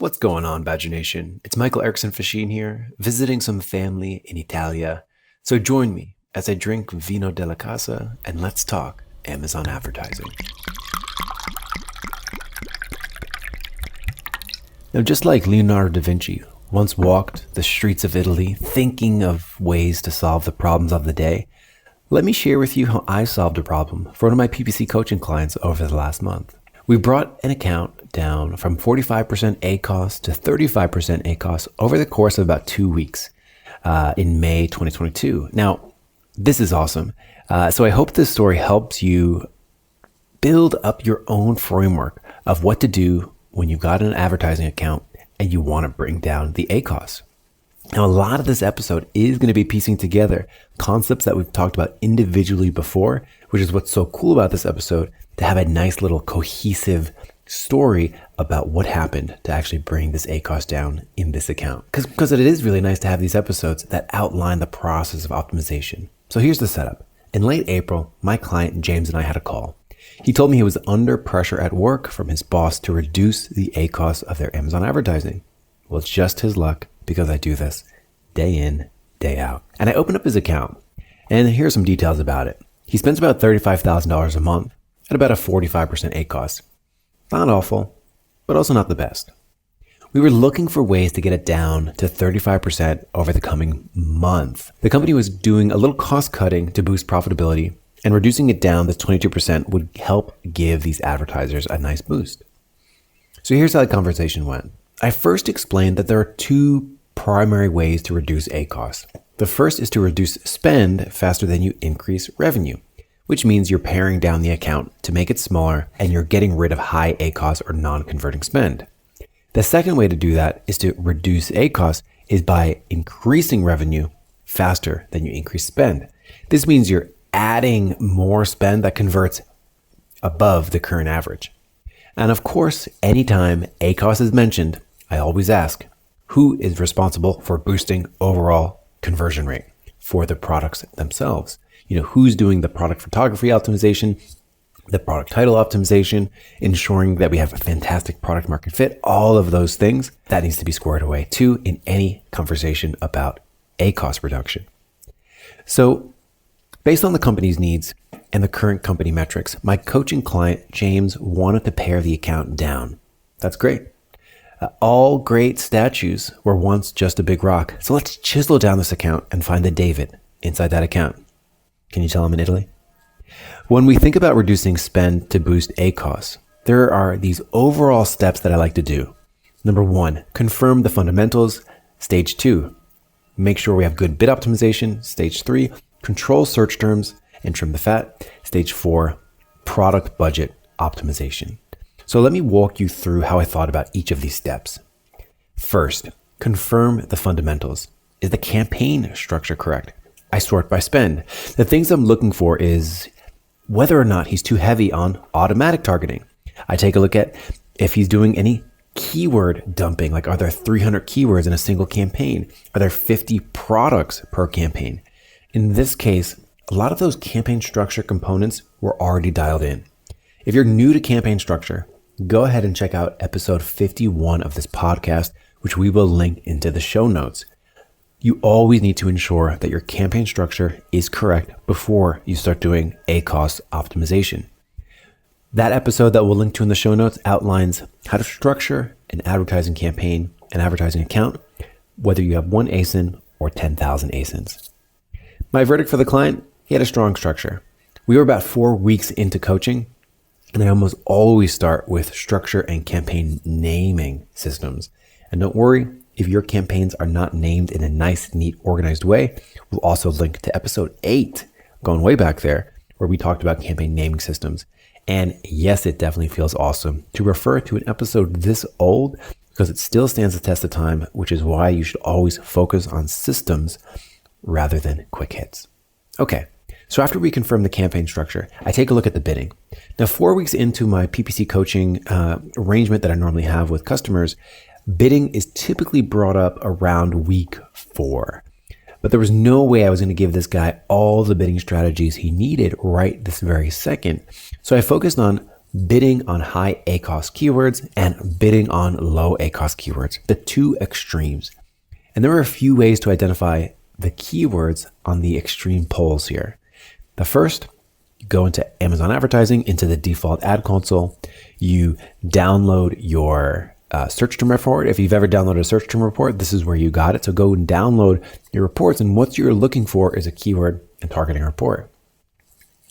What's going on, Badger Nation? It's Michael Erickson Facchin here, visiting some family in Italia. So join me as I drink vino della casa and let's talk Amazon advertising. Now, just like Leonardo da Vinci once walked the streets of Italy thinking of ways to solve the problems of the day, let me share with you how I solved a problem for one of my PPC coaching clients over the last month. We brought an account down from 45% ACOS to 35% ACOS over the course of about 2 weeks in May 2022. Now, this is awesome. So I hope this story helps you build up your own framework of what to do when you've got an advertising account and you want to bring down the ACOS. Now, a lot of this episode is going to be piecing together concepts that we've talked about individually before, which is what's so cool about this episode, to have a nice little cohesive story about what happened to actually bring this ACOS down in this account. Because it is really nice to have these episodes that outline the process of optimization. So here's the setup. In late April, my client James and I had a call. He told me he was under pressure at work from his boss to reduce the ACOS of their Amazon advertising. Well, it's just his luck because I do this day in, day out. And I opened up his account, and here's some details about it. He spends about $35,000 a month at about a 45% ACOS. Not awful, but also not the best. We were looking for ways to get it down to 35% over the coming month. The company was doing a little cost cutting to boost profitability, and reducing it down to 22% would help give these advertisers a nice boost. So here's how the conversation went. I first explained that there are two primary ways to reduce ACOS. The first is to reduce spend faster than you increase revenue, which means you're paring down the account to make it smaller and you're getting rid of high ACOS or non-converting spend. The second way to do that is to reduce ACOS is by increasing revenue faster than you increase spend. This means you're adding more spend that converts above the current average. And of course, anytime ACOS is mentioned, I always ask, who is responsible for boosting overall conversion rate for the products themselves? Who's doing the product photography optimization, the product title optimization, ensuring that we have a fantastic product market fit, all of those things, that needs to be squared away too in any conversation about ACOS reduction. So based on the company's needs and the current company metrics, my coaching client, James, wanted to pare the account down. That's great. All great statues were once just a big rock. So let's chisel down this account and find the David inside that account. Can you tell I'm in Italy? When we think about reducing spend to boost ACOS, there are these overall steps that I like to do. Number 1, confirm the fundamentals. Stage 2, make sure we have good bid optimization. Stage 3, control search terms and trim the fat. Stage 4, product budget optimization. So let me walk you through how I thought about each of these steps. First, confirm the fundamentals. Is the campaign structure correct? I sort by spend. The things I'm looking for is whether or not he's too heavy on automatic targeting. I take a look at if he's doing any keyword dumping, like are there 300 keywords in a single campaign? Are there 50 products per campaign? In this case, a lot of those campaign structure components were already dialed in. If you're new to campaign structure, go ahead and check out episode 51 of this podcast, which we will link into the show notes. You always need to ensure that your campaign structure is correct before you start doing ACOS optimization. That episode that we'll link to in the show notes outlines how to structure an advertising campaign, an advertising account, whether you have 1 ASIN or 10,000 ASINs. My verdict for the client, he had a strong structure. We were about 4 weeks into coaching, and I almost always start with structure and campaign naming systems. And don't worry, if your campaigns are not named in a nice, neat, organized way, we'll also link to episode 8, going way back there, where we talked about campaign naming systems. And yes, it definitely feels awesome to refer to an episode this old because it still stands the test of time, which is why you should always focus on systems rather than quick hits. Okay, so after we confirm the campaign structure, I take a look at the bidding. Now, 4 weeks into my PPC coaching arrangement that I normally have with customers, bidding is typically brought up around week 4. But there was no way I was going to give this guy all the bidding strategies he needed right this very second. So I focused on bidding on high ACOS keywords and bidding on low ACOS keywords, the two extremes. And there are a few ways to identify the keywords on the extreme poles here. The first, you go into Amazon advertising, into the default ad console, you download your search term report. If you've ever downloaded a search term report, this is where you got it. So go and download your reports, and what you're looking for is a keyword and targeting report.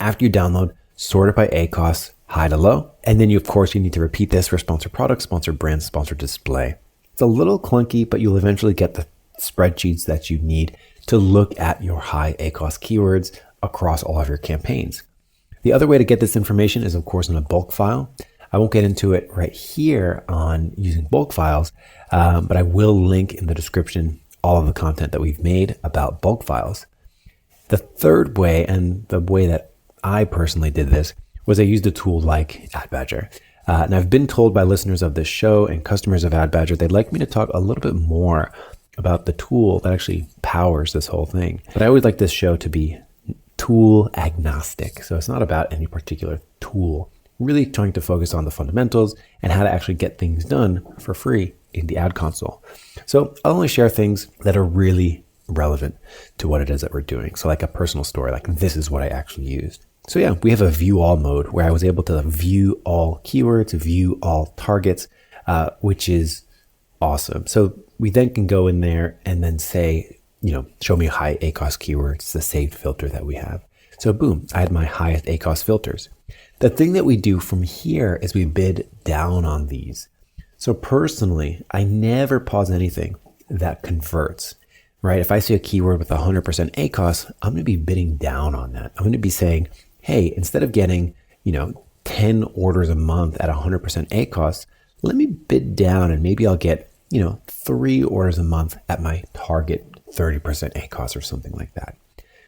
After you download, sort it by ACOS, high to low, and then you need to repeat this for sponsored products, sponsored brands, sponsored display. It's a little clunky, but you'll eventually get the spreadsheets that you need to look at your high ACOS keywords across all of your campaigns. The other way to get this information is, of course, in a bulk file. I won't get into it right here on using bulk files, but I will link in the description all of the content that we've made about bulk files. The third way, and the way that I personally did this, was I used a tool like AdBadger. And I've been told by listeners of this show and customers of AdBadger, they'd like me to talk a little bit more about the tool that actually powers this whole thing. But I always like this show to be tool agnostic. So it's not about any particular tool. Really trying to focus on the fundamentals and how to actually get things done for free in the ad console. So I'll only share things that are really relevant to what it is that we're doing. So like a personal story, like this is what I actually used. So yeah, we have a view all mode where I was able to view all keywords, view all targets, which is awesome. So we then can go in there and then say, show me high ACOS keywords. It's the saved filter that we have. So boom, I had my highest ACOS filters. The thing that we do from here is we bid down on these. So personally, I never pause anything that converts, right? If I see a keyword with 100% ACOS, I'm going to be bidding down on that. I'm going to be saying, hey, instead of getting, 10 orders a month at 100% ACOS, let me bid down and maybe I'll get, 3 orders a month at my target 30% ACOS or something like that.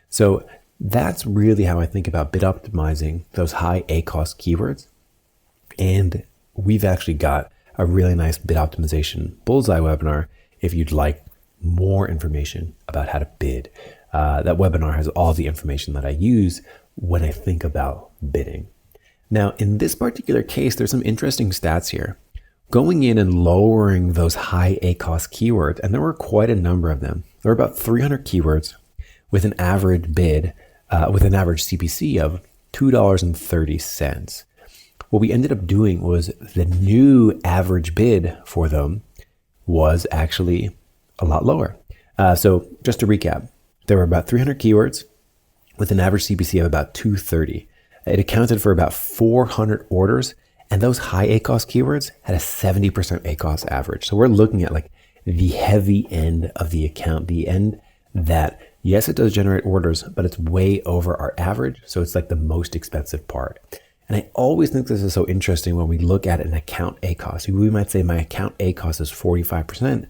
So that's really how I think about bid optimizing those high ACOS keywords. And we've actually got a really nice bid optimization bullseye webinar if you'd like more information about how to bid. That webinar has all the information that I use when I think about bidding. Now, in this particular case, there's some interesting stats here. Going in and lowering those high ACOS keywords, and there were quite a number of them. There were about 300 keywords with an average bid, with an average CPC of $2.30. What we ended up doing was the new average bid for them was actually a lot lower. So just to recap, there were about 300 keywords with an average CPC of about $2.30. It accounted for about 400 orders, and those high ACOS keywords had a 70% ACOS average. So we're looking at like the heavy end of the account, the end that, yes, it does generate orders, but it's way over our average. So it's like the most expensive part. And I always think this is so interesting when we look at an account ACOS. We might say my account ACOS is 45%.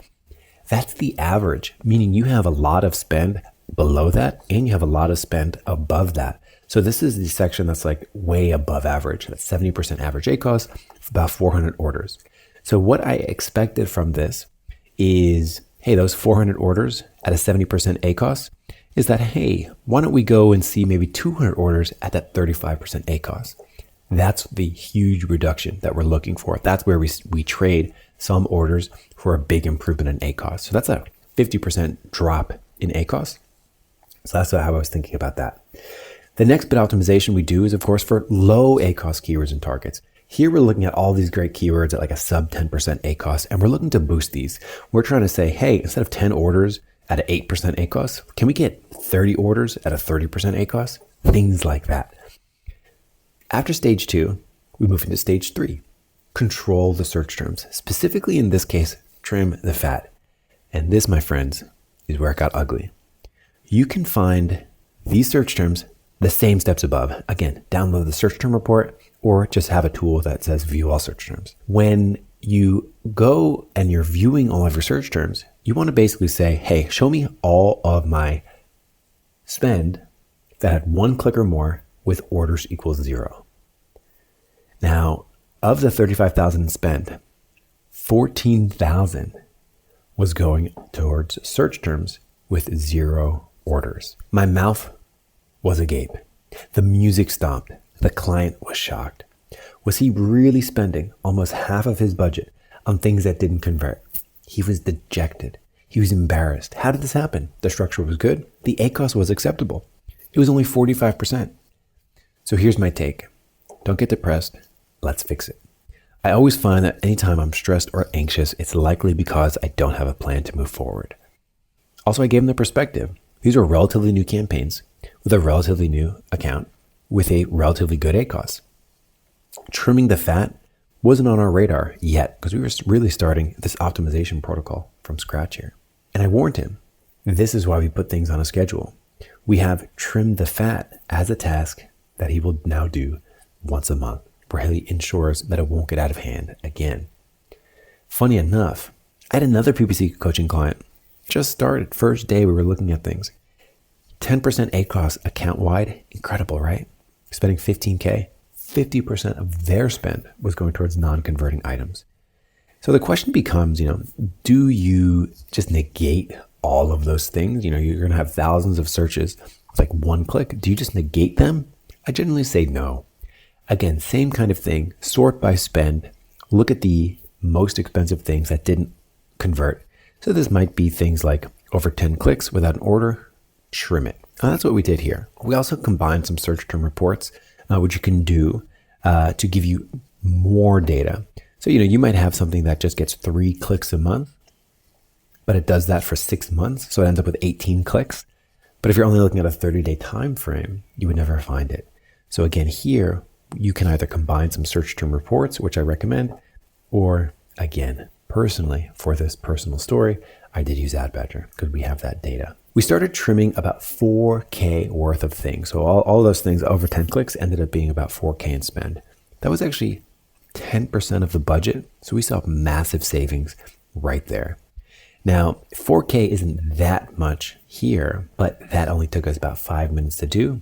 That's the average, meaning you have a lot of spend below that and you have a lot of spend above that. So this is the section that's like way above average. That's 70% average ACOS, about 400 orders. So what I expected from this is, hey, those 400 orders at a 70% ACOS is that, hey, why don't we go and see maybe 200 orders at that 35% ACOS? That's the huge reduction that we're looking for. That's where we trade some orders for a big improvement in ACOS. So that's a 50% drop in ACOS. So that's how I was thinking about that. The next bid optimization we do is, of course, for low ACOS keywords and targets. Here we're looking at all these great keywords at like a sub 10% ACOS, and we're looking to boost these. We're trying to say, hey, instead of 10 orders at an 8% ACOS, can we get 30 orders at a 30% ACOS? Things like that. After stage 2, we move into stage 3. Control the search terms. Specifically in this case, trim the fat. And this, my friends, is where it got ugly. You can find these search terms the same steps above. Again, download the search term report or just have a tool that says view all search terms. When you go and you're viewing all of your search terms, you want to basically say, hey, show me all of my spend that had 1 click or more with orders equals 0. Now, of the 35,000 spend, 14,000 was going towards search terms with 0 orders. My mouth was agape. The music stopped. The client was shocked. Was he really spending almost half of his budget on things that didn't convert? He was dejected. He was embarrassed. How did this happen? The structure was good. The ACOS was acceptable. It was only 45%. So here's my take. Don't get depressed. Let's fix it. I always find that anytime I'm stressed or anxious, it's likely because I don't have a plan to move forward. Also, I gave him the perspective. These were relatively new campaigns with a relatively new account with a relatively good ACOS. Trimming the fat wasn't on our radar yet because we were really starting this optimization protocol from scratch here. And I warned him, this is why we put things on a schedule. We have trimmed the fat as a task that he will now do once a month, where he ensures that it won't get out of hand again. Funny enough, I had another PPC coaching client, just started, first day we were looking at things. 10% ACOS account-wide, incredible, right? Spending $15K, 50% of their spend was going towards non-converting items. So the question becomes, do you just negate all of those things? You're going to have thousands of searches with like one click. Do you just negate them? I generally say no. Again, same kind of thing, sort by spend, look at the most expensive things that didn't convert. So this might be things like over 10 clicks without an order, trim it. And that's what we did here. We also combined some search term reports, which you can do to give you more data. So, you might have something that just gets 3 clicks a month, but it does that for 6 months. So it ends up with 18 clicks. But if you're only looking at a 30-day time frame, you would never find it. So again, here, you can either combine some search term reports, which I recommend, or again, personally, for this personal story, I did use AdBadger because we have that data. We started trimming about 4K worth of things. So all those things over 10 clicks ended up being about 4K in spend. That was actually 10% of the budget. So we saw massive savings right there. Now, 4K isn't that much here, but that only took us about 5 minutes to do.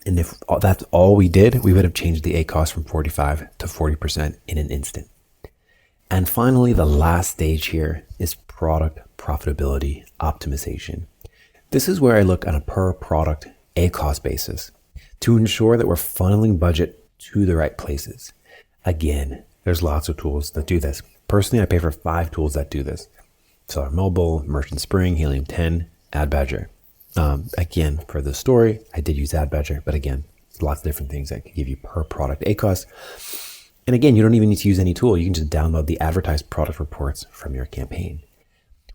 And if that's all we did, we would have changed the ACOS from 45 to 40% in an instant. And finally, the last stage here is product profitability optimization. This is where I look on a per product ACOS basis to ensure that we're funneling budget to the right places. Again, there's lots of tools that do this. Personally, I pay for 5 tools that do this. Seller Mobile, Merchant Spring, Helium 10, AdBadger. Again, for the story, I did use AdBadger, but again, lots of different things that can give you per product ACOS. And again, you don't even need to use any tool. You can just download the advertised product reports from your campaign.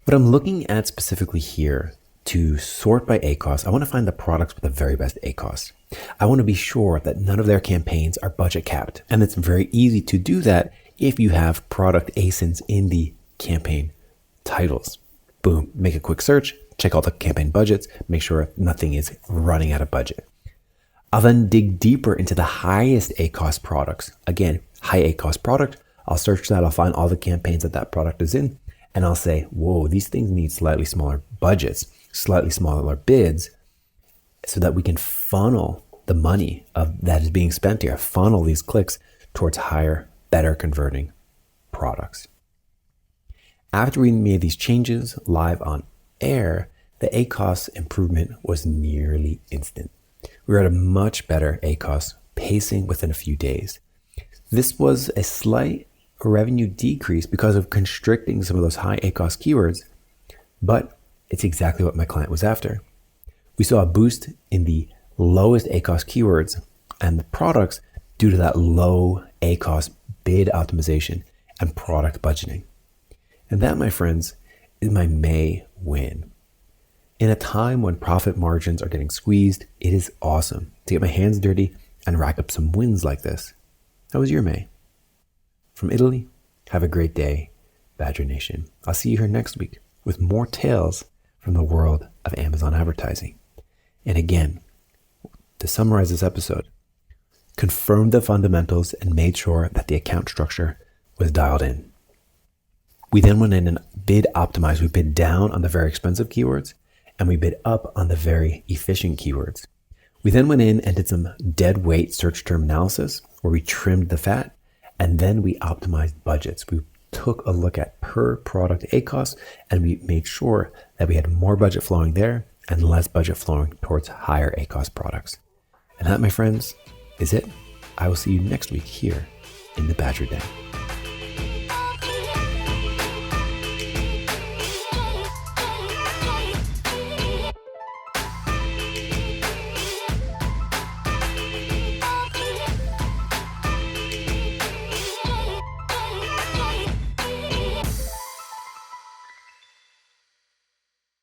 What I'm looking at specifically here to sort by ACOS, I want to find the products with the very best ACOS. I want to be sure that none of their campaigns are budget capped. And it's very easy to do that if you have product ASINs in the campaign titles. Boom, make a quick search, check all the campaign budgets, make sure nothing is running out of budget. I'll then dig deeper into the highest ACOS products. Again, high ACOS product, I'll search that, I'll find all the campaigns that product is in, and I'll say, whoa, these things need slightly smaller budgets, slightly smaller bids, so that we can funnel the money that is being spent here, funnel these clicks towards higher, better converting products. After we made these changes live on air, the ACOS improvement was nearly instant. We were at a much better ACOS pacing within a few days. This was a slight revenue decrease because of constricting some of those high ACOS keywords, but it's exactly what my client was after. We saw a boost in the lowest ACOS keywords and the products due to that low ACOS bid optimization and product budgeting. And that, my friends, is my May win. In a time when profit margins are getting squeezed, it is awesome to get my hands dirty and rack up some wins like this. How was your May? From Italy, have a great day, Badger Nation. I'll see you here next week with more tales from the world of Amazon advertising. And again, to summarize this episode, confirmed the fundamentals and made sure that the account structure was dialed in. We then went in and bid optimized. We bid down on the very expensive keywords and we bid up on the very efficient keywords. We then went in and did some dead weight search term analysis where we trimmed the fat and then we optimized budgets. We took a look at per product ACOS and we made sure that we had more budget flowing there and less budget flowing towards higher ACOS products. And that, my friends, is it. I will see you next week here in the Badger Den.